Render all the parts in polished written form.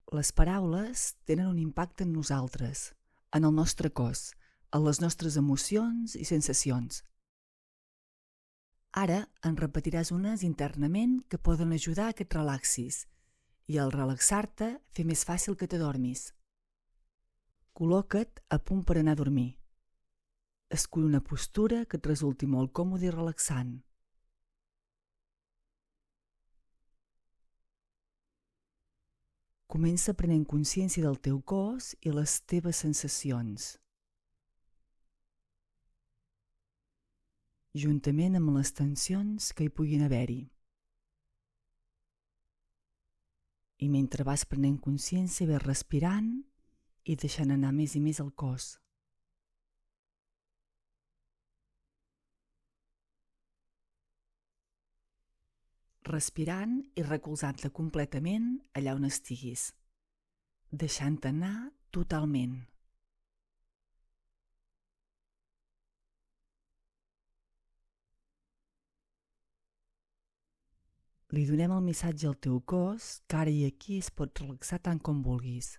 Les paraules tenen un impacte en nosaltres, en el nostre cos, en les nostres emocions i sensacions. Ara en repetiràs unes internament que poden ajudar a que et relaxis i al relaxar-te fer més fàcil que t'adormis. Col·loca't a punt per anar a dormir. Escull una postura que et resulti molt còmoda i relaxant. Comença prenent consciència del teu cos i les teves sensacions, juntament amb les tensions que hi puguin haver-hi. I mentre vas prenent consciència, vas respirant i deixant anar més i més el cos. Respirant i recolzant-te completament allà on estiguis, deixant anar totalment. Li donem el missatge al teu cos que ara i aquí es pot relaxar tant com vulguis.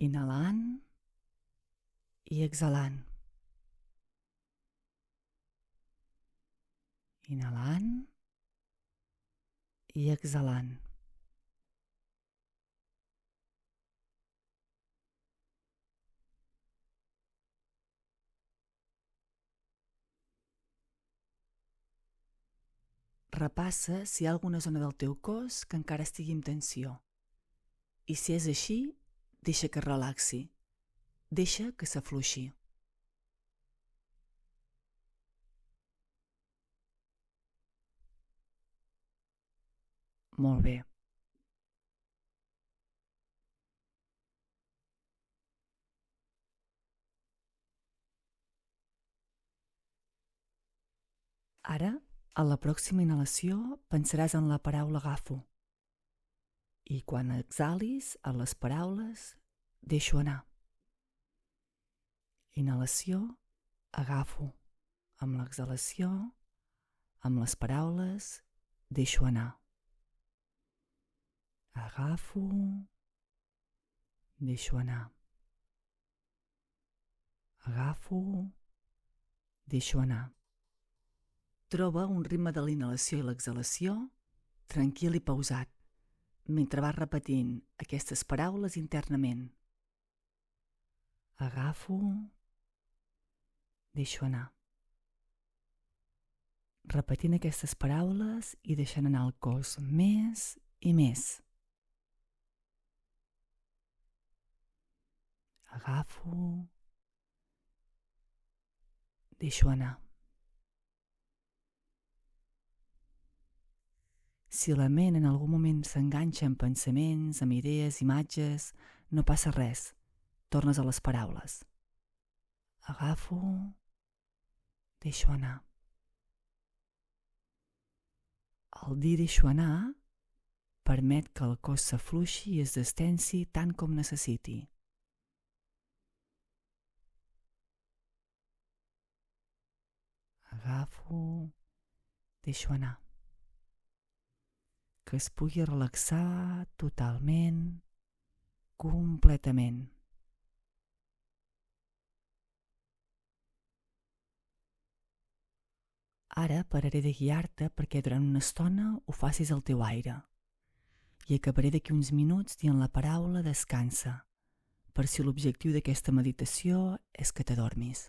Inhalant i exhalant. Inhalant i exhalant. Repassa si hi ha alguna zona del teu cos que encara estigui en tensió. I si és així, deixa que es relaxi. Deixa que s'afluixi. Molt bé. Ara, a la pròxima inhalació, pensaràs en la paraula agafo. I quan exhalis a les paraules, deixo anar. Inhalació, agafo. Amb l'exhalació, amb les paraules, deixo anar. Agafo, deixo anar. Agafo, deixo anar. Troba un ritme de la inhalació i l'exhalació tranquil i pausat, mentre vas repetint aquestes paraules internament. Agafo, deixo anar. Repetint aquestes paraules i deixant anar el cos més i més. Agafo, deixo anar. Si la ment en algun moment s'enganxa en pensaments, amb idees, imatges, no passa res. Tornes a les paraules. Agafo, deixo anar. El dir deixo anar permet que el cos s'afluixi i es destensi tant com necessiti. Agafo, deixo anar. Que es pugui relaxar totalment, completament. Ara pararé de guiar-te perquè durant una estona ho facis al teu aire i acabaré d'aquí uns minuts dient la paraula descansa, per si l'objectiu d'aquesta meditació és que t'adormis.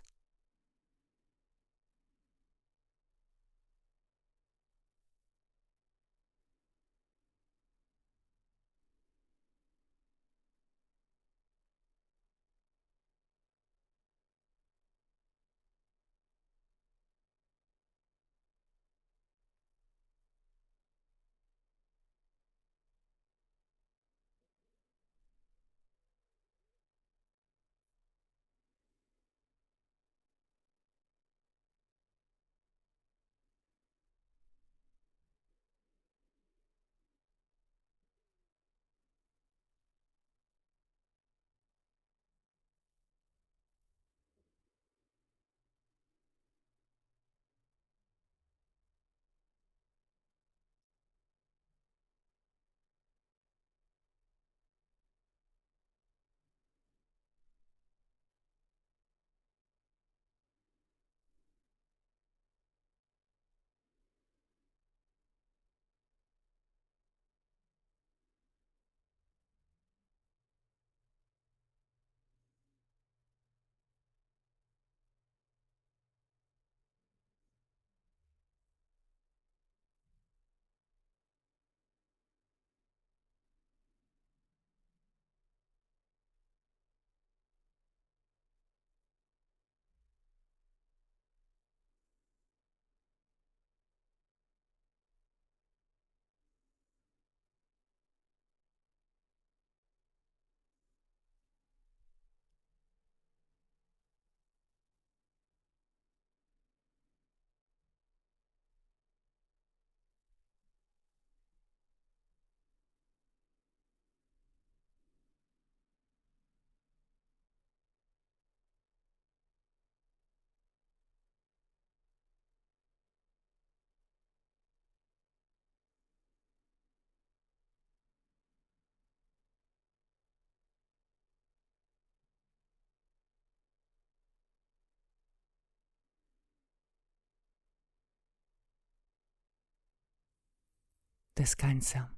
Descansa.